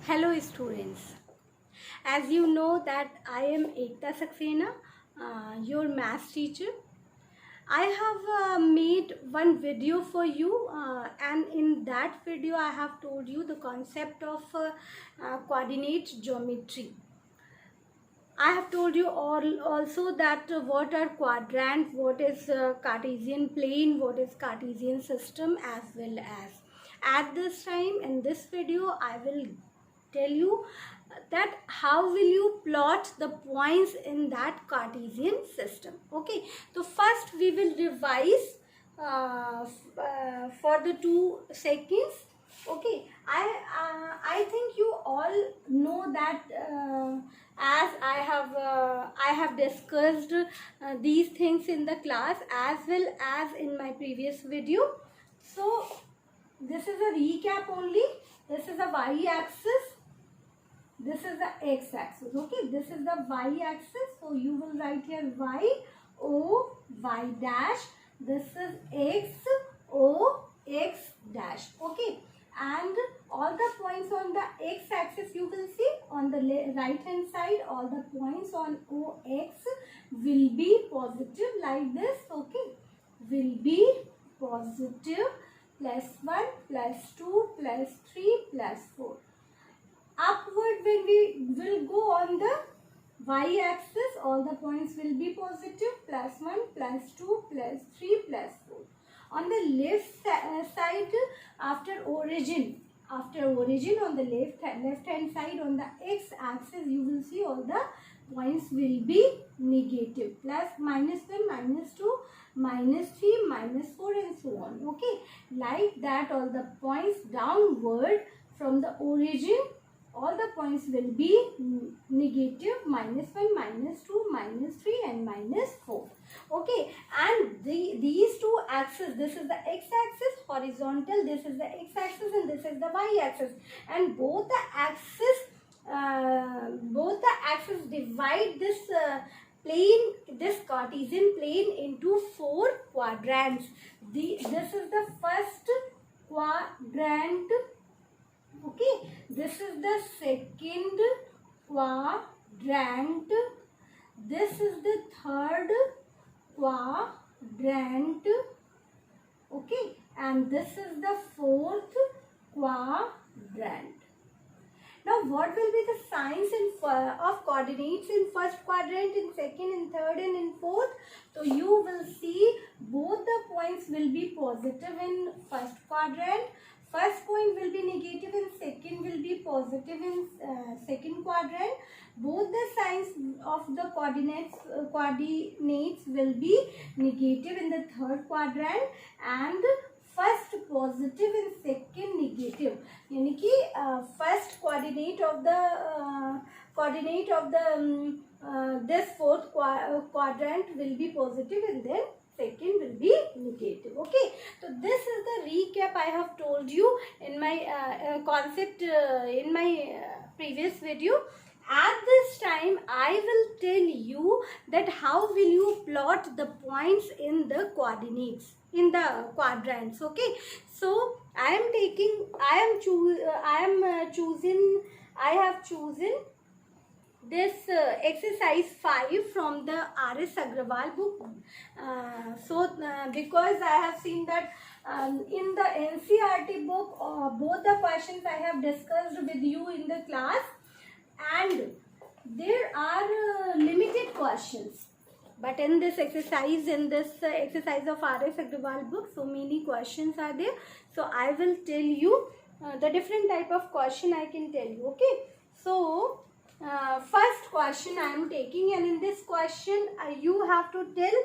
Hello students, as you know that I am Ekta Saxena, your maths teacher. I have made one video for you and in that video I have told you the concept of coordinate geometry. I have told you all also that what are quadrant, what is Cartesian plane, what is Cartesian system, as well as at this time in this video I will tell you that how will you plot the points in that Cartesian system. Okay, so first we will revise for the 2 seconds. Okay, I think you all know that as I have discussed these things in the class as well as in my previous video. So this is a recap only. This is a y-axis. This is the x-axis. Okay, this is the y-axis. So you will write here y, o, y dash. This is x, o, x dash. Okay, and all the points on the x-axis you will see on the right hand side, all the points on OX will be positive like this. Okay, will be positive, +1, +2, +3, +4. Upward when we will go on the y-axis, all the points will be positive, +1, +2, +3, +4. On the left side, after origin on the left hand side on the x-axis, you will see all the points will be negative, plus, -1, -2, -3, -4 and so on. Okay, like that all the points downward from the origin, all the points will be negative, -1, -2, -3 and -4. Okay, and these two axes, this is the x-axis horizontal, this is the x-axis and this is the y-axis, and both the axes divide this plane, this Cartesian plane into 4 quadrants. This is the first quadrant. Okay, this is the second quadrant, this is the third quadrant, okay, and this is the fourth quadrant. Now what will be the signs of coordinates in first quadrant, in second, in third and in fourth? So you will see both the points will be positive in first quadrant, first point will be negative and second will be positive in second quadrant. Both the signs of the coordinates will be negative in the third quadrant and first positive and second negative. यानी कि first coordinate of the this fourth quadrant will be positive and then second will be negative. Okay, so this is the recap I have told you in my concept in my previous video. At this time I will tell you that how will you plot the points in the coordinates, in the quadrants. Okay, so I have chosen this exercise 5 from the R.S. Agrawal book. Because I have seen that in the NCERT book, both the questions I have discussed with you in the class, and there are limited questions. But in this exercise, of R.S. Agrawal book, so many questions are there. So I will tell you the different type of question I can tell you. Okay, so first question I am taking, and in this question you have to tell,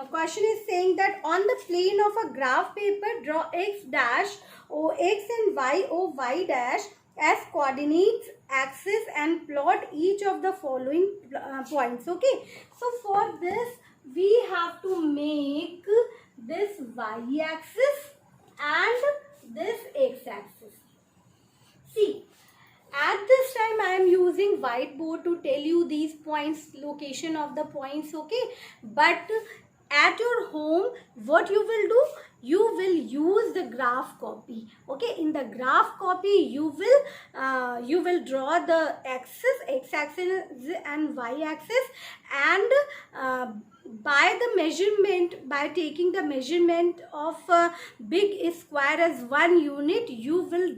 question is saying that on the plane of a graph paper, draw x dash, ox and y, o y dash as coordinates axis and plot each of the following points. Okay, so for this we have to make this y-axis and this x-axis. See, at this time I am using whiteboard to tell you these points, location of the points. Okay, but at your home what you will do, you will use the graph copy. Okay, in the graph copy you will draw the axis, x-axis and y-axis, and by the measurement, by taking the measurement of big square as 1 unit, you will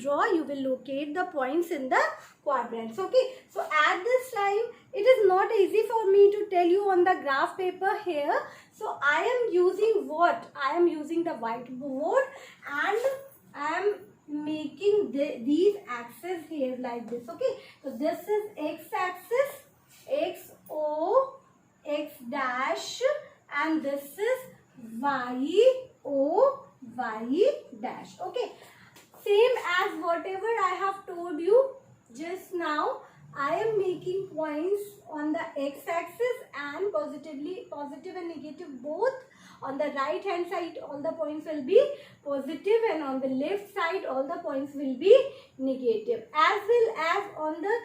locate the points in the quadrants. Okay, so at this time it is not easy for me to tell you on the graph paper here, so I am using what? I am using the whiteboard, and I am making these axes here like this. Okay, so this is x-axis, x o x dash, and this is y o y dash. Okay, same as whatever I have told you just now. I am making points on the x-axis and positive and negative both. On the right hand side all the points will be positive, and on the left side all the points will be negative, as well as on the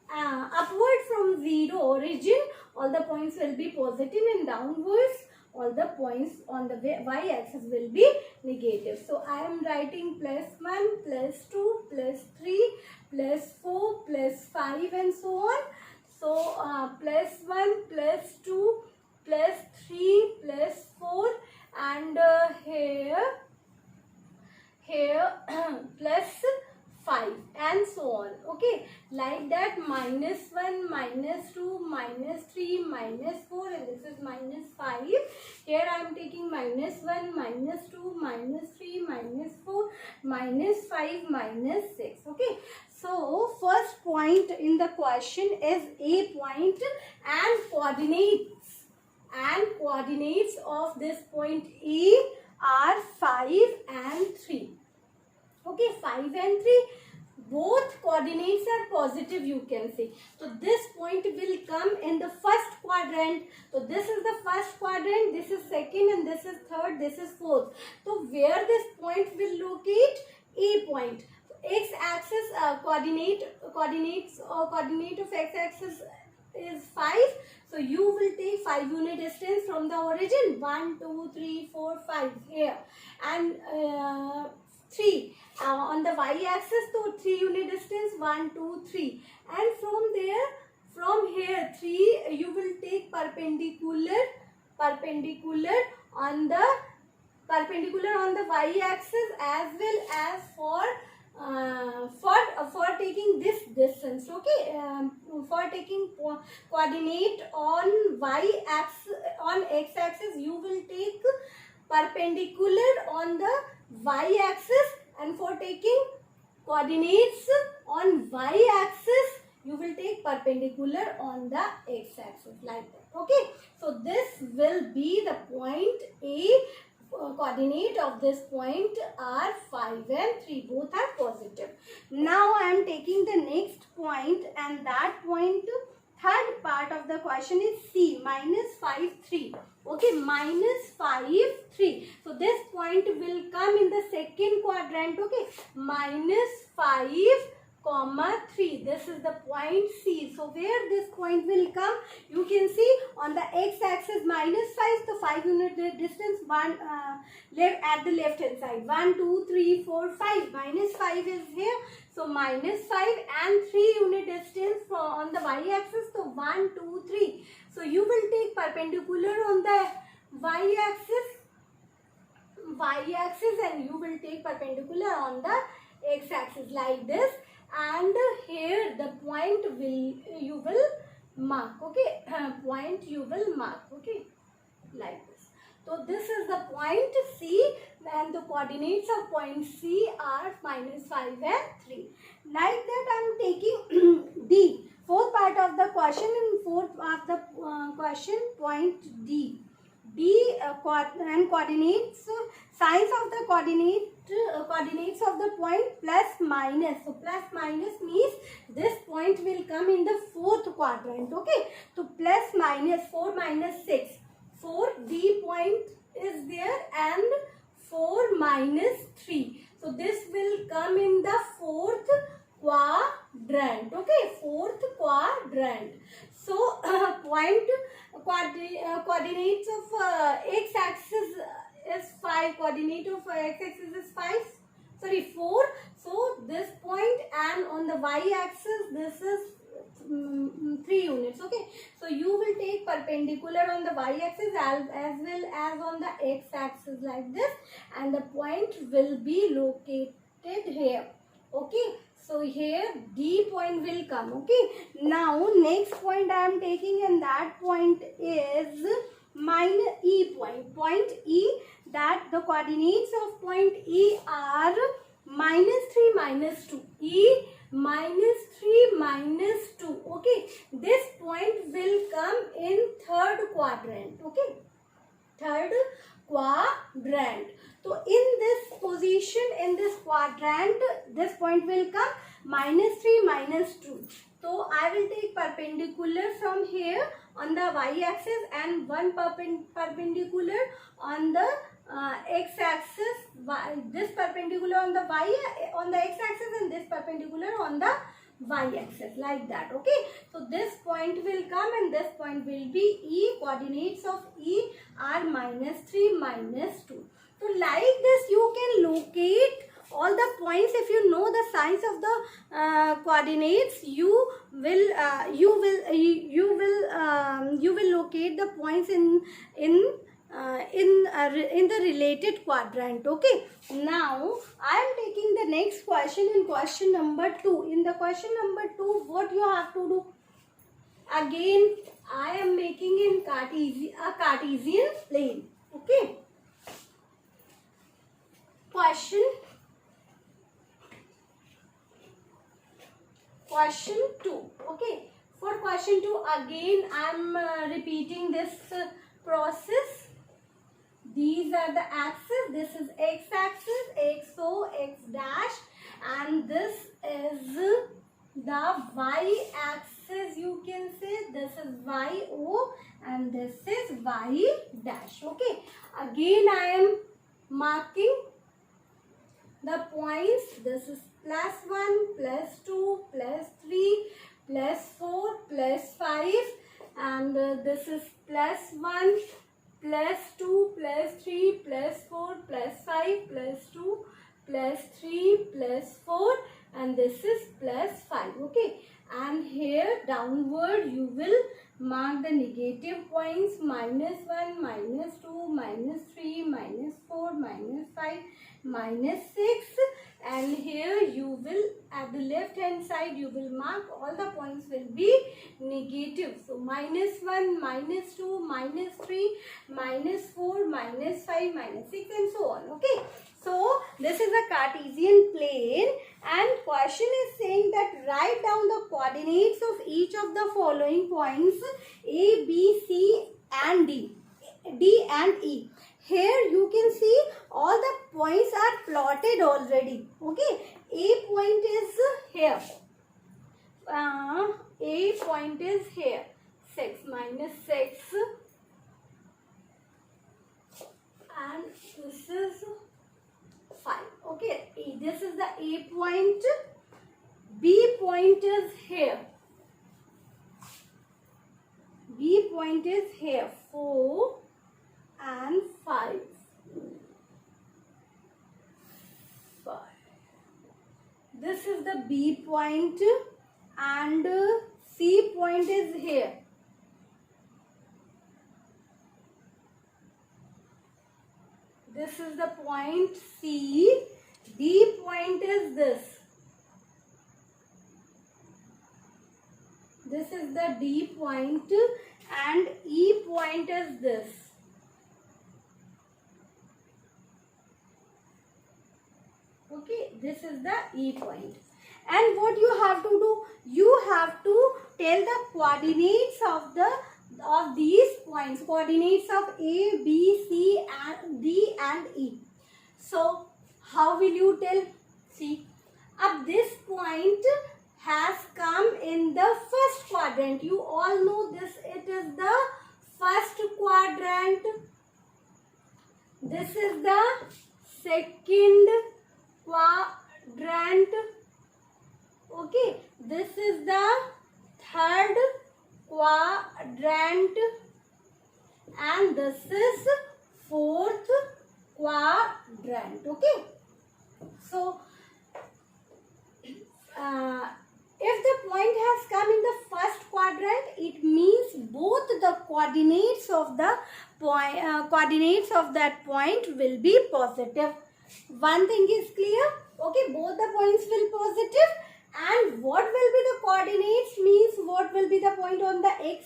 upward from 0 origin all the points will be positive, and downwards all the points on the y-axis will be negative. So I am writing +1, +2, +3, +4, +5 and so on. So +1, +2, +3, +4, and here +5 and so on. Okay, like that, -1, -2, -3, -4, and this is -5. Here I am taking -1, -2, -3, -4, -5, -6. Okay, so first point in the question is A point, and coordinates of this point A are 5 and 3. Okay, 5 and 3, both coordinates are positive, you can see. So this point will come in the first quadrant. So this is the first quadrant, this is second, and this is third, this is fourth. So where this point will locate? A point. X-axis coordinate of x-axis is 5. So you will take 5 unit distance from the origin, 1, 2, 3, 4, 5 here, and 3 on the y-axis, so 3 unit distance, 1, 2, 3, and from here 3 you will take perpendicular on the y-axis, as well as for taking this distance. Okay, for taking coordinate on y-axis, on x-axis you will take perpendicular on the y-axis, and for taking coordinates on y-axis you will take perpendicular on the x-axis, like that. Okay, so this will be the point A. Coordinate of this point are 5 and 3, both are positive. Now I am taking the next point, and that point, third part of the question is C, -5, 3. Okay, -5, 3. So this point will come in the second quadrant. Okay, -5, 3. This is the point C. So where this point will come? You can see on the x-axis -5, so 5 unit distance, at the left hand side. 1, 2, 3, 4, 5. -5 is here. So -5 and 3 unit distance on the y-axis. So 1, 2, 3. So you will take perpendicular on the y-axis, and you will take perpendicular on the x-axis, like this. And here the point you will mark. Okay, point you will mark. Okay, like this. So this is the point C, and the coordinates of point C are -5 and 3. Like that I am taking D, fourth part of the question, and fourth of the question, point D. And coordinates, signs of the coordinates of the point +-. So +- means this point will come in the fourth quadrant. Okay, so +-, 4 - 6, 4, D point is there, and 4 - 3. So this will come in the fourth quadrant. Okay, fourth quadrant. So point coordinates of x-axis is 5. Coordinate of x-axis is 5. Sorry, 4. So this point, and on the y-axis this is 3 units. Okay, so you will take perpendicular on the y-axis as well as on the x-axis like this, and the point will be located here. Okay, so here D point will come. Okay, now next point I am taking, and that point is minus E point. Point E, that the coordinates of point E are -3 -2. E -3 -2. Okay, this point will come in third quadrant. Okay, third quadrant. So in this position, in this quadrant, this point will come -3 -2. So I will take perpendicular from here on the y-axis and one perpendicular on the x-axis. This perpendicular on the x-axis and this perpendicular on the y-axis, like that. Okay, so this point will come and this point will be E. Coordinates of E are -3 -2. So like this you can locate all the points. If you know the signs of the coordinates, you will locate the points in the related quadrant. Okay, now I am taking the next question, in question number 2. In the question number 2, what you have to do? Again, I am making in Cartesian plane. Okay, question 2. Okay, for question 2 again I am repeating this process. These are the axes. This is x-axis, xo, x dash, and this is the y-axis. You can say this is yo and this is y dash. Okay, again I am marking the points. This is +1, +2, +3, +4, +5, and this is +1, +2, +3, +4, +5, +2, +3, +4, and this is +5. Okay, and here downward you will mark the negative points: -1, -2, -3, -4, -5, -6, and here you will, at the left hand side, you will mark all the points will be negative. So -1, -2, -3, -4, -5, -6, and so on. Okay, so this is a Cartesian plane, and question is saying that write down the coordinates of each of the following points A, B, C and D and E. Here you can see all the points are plotted already. Okay, A point is here. A point is here. 6 -6, and this is 5. Okay, this is the A point. B point is here. B point is here. 4 and 5. 5. This is the B point, and C point is here. This is the point C. D point is this. This is the D point, and E point is this. Okay, this is the E point. And what you have to do? You have to tell the coordinates of these points, coordinates of A, B, C, and D and E. So how will you tell? See, up this point has come in the first quadrant. You all know this. It is the first quadrant. This is the second quadrant. Okay, this is the third quadrant, and this is fourth quadrant. Okay, so if the point has come in the first quadrant, it means both the coordinates of the point, coordinates of that point will be positive. One thing is clear. Okay, both the points will positive. And what will be the coordinates means what will be the point on the x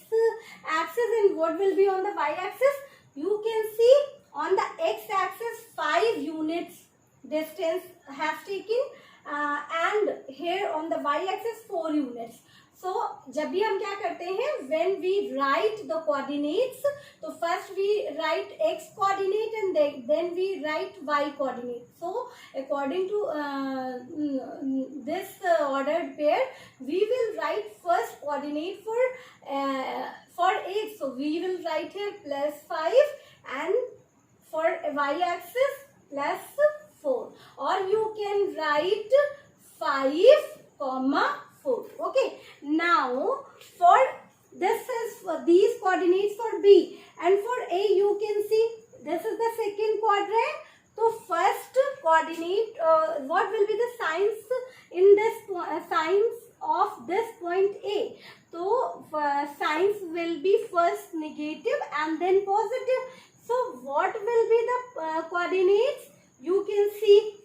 axis and what will be on the y axis. You can see on the x axis 5 units distance has taken and here on the y axis 4 units. So जब भी हम क्या करते हैं, when we write the coordinates, तो first we write x coordinate and then we write y coordinate. So according to this ordered pair, we will write first coordinate for x. So we will write here +5 and for y axis +4, or you can write 5,4. Okay, now for this is for these coordinates for B, and for A you can see this is the second quadrant. So first coordinate, what will be the signs in this signs of this point A? So signs will be first negative and then positive. So what will be the coordinates? You can see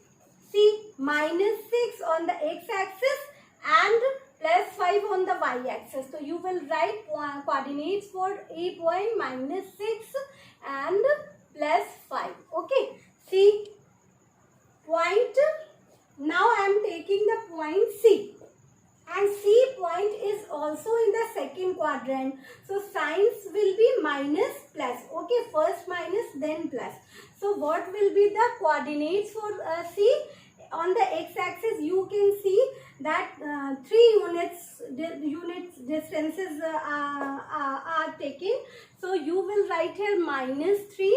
-6 on the x-axis and +5 on the y-axis. So you will write coordinates for A point -6 and +5. Okay. See point. Now I am taking the point C. And C point is also in the second quadrant. So signs will be minus plus. Okay, first minus then plus. So what will be the coordinates for C? On the x-axis you can see that 3 units distances are taken. So you will write here -3,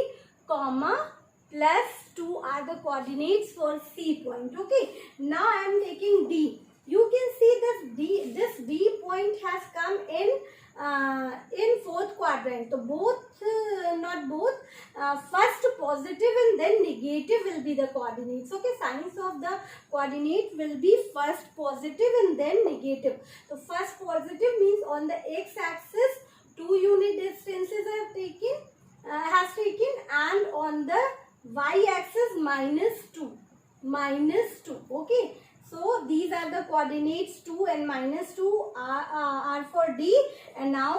+2 are the coordinates for C point. Okay, now I am taking D. You can see this D point has come in fourth quadrant. So first positive and then negative will be the coordinates. Okay, signs of the coordinate will be first positive and then negative. So first positive means on the x-axis 2 unit distances have taken and on the y-axis -2. Okay. So these are the coordinates 2 and -2 are for D. And now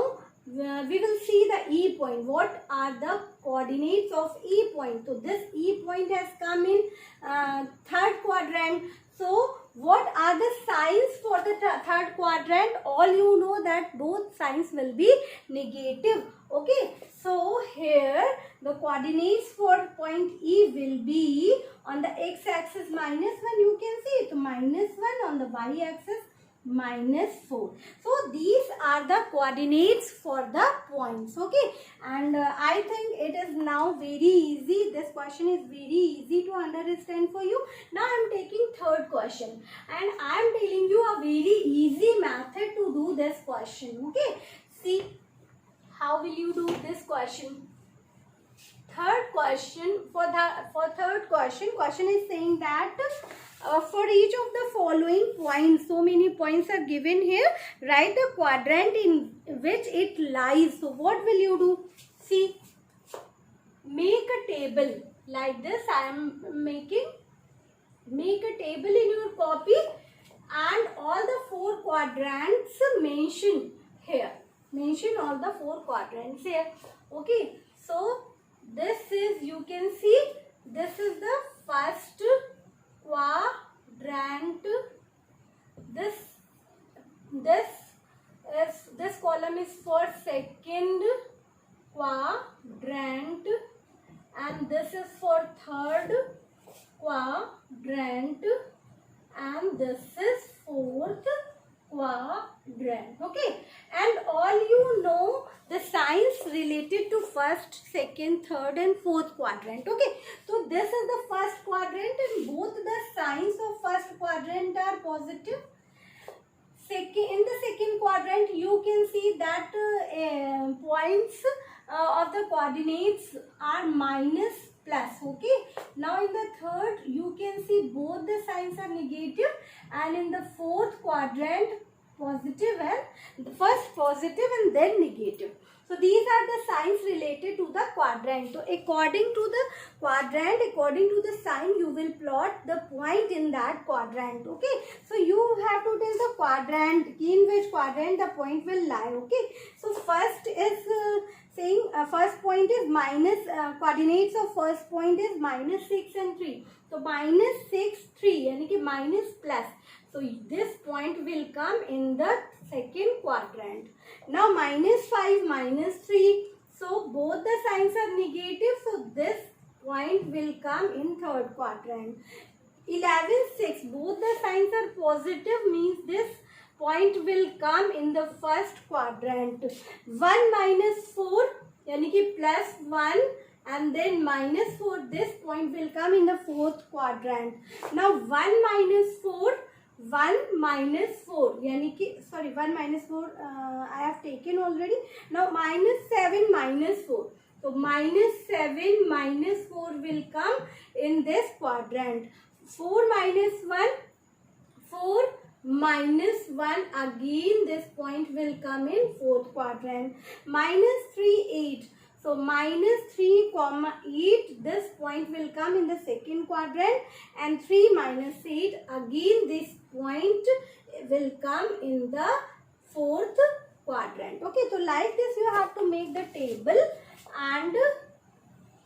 we will see the E point. What are the coordinates of E point? So this E point has come in third quadrant. So what are the signs for the third quadrant? All you know that both signs will be negative. Okay. So here the coordinates for point E will be on the x-axis -1. You can see it -1, on the y-axis -4. So these are the coordinates for the points. Okay, and I think it is now very easy. This question is very easy to understand for you. Now I am taking third question and I am telling you a very easy method to do this question. Okay, see how will you do this question. Third question, for third question is saying that for each of the following points, so many points are given here, write the quadrant in which it lies. So what will you do? See, make a table like this. I am make a table in your copy and all the 4 quadrants mention here. Mention all the 4 quadrants here. Okay, so this is, you can see, this is the first quadrant. This column is for second quadrant and this is for third quadrant and this is fourth quadrant. Okay, and all you know the signs related to first, second, third and fourth quadrant. Okay, so this is the first quadrant and both the signs of first quadrant are positive. In the second quadrant you can see that points of the coordinates are -, plus. Okay, now in the third you can see both the signs are negative, and in the fourth quadrant positive, and the first positive and then negative. So these are the signs related to the quadrant. So according to the quadrant, according to the sign, you will plot the point in that quadrant. Okay, so you have to tell the quadrant, in which quadrant the point will lie. Okay, so first is saying first point is minus, coordinates of first point is -6 and 3. So -6, 3 यानी कि minus plus. So this point will come in the second quadrant. Now -5, -3. So both the signs are negative. So this point will come in third quadrant. 11, 6. Both the signs are positive, means this point will come in the first quadrant. 1 minus 4 यानी कि +1 and then -4. This point will come in the fourth quadrant. Now 1 minus 4, 1 minus 4 यानी कि 1 minus 4 I have taken already. Now -7 minus 4. So -7 minus 4 will come in this quadrant. 4 minus 1, 4 minus 1, again this point will come in fourth quadrant. -3, 8. So -3, 8, this point will come in the second quadrant, and 3 minus 8, again this point will come in the fourth quadrant. Okay, so like this you have to make the table and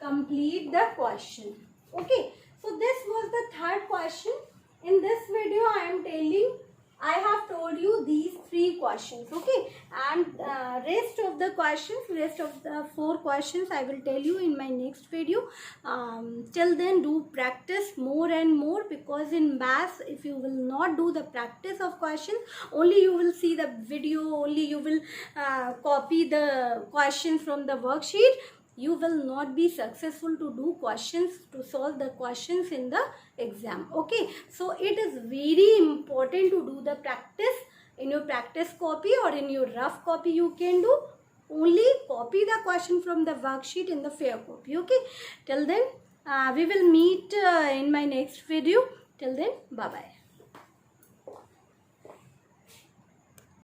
complete the question. Okay, so this was the third question. In this video I have told you these 3 questions. Okay, and rest of the 4 questions I will tell you in my next video. Till then, do practice more and more, because in maths, if you will not do the practice of questions, only you will see the video, only you will copy the questions from the worksheet, you will not be successful to do questions, to solve the questions in the exam. Okay, so it is very important to do the practice in your practice copy, or in your rough copy you can do. Only copy the question from the worksheet in the fair copy. Okay, till then we will meet in my next video. Till then, bye bye.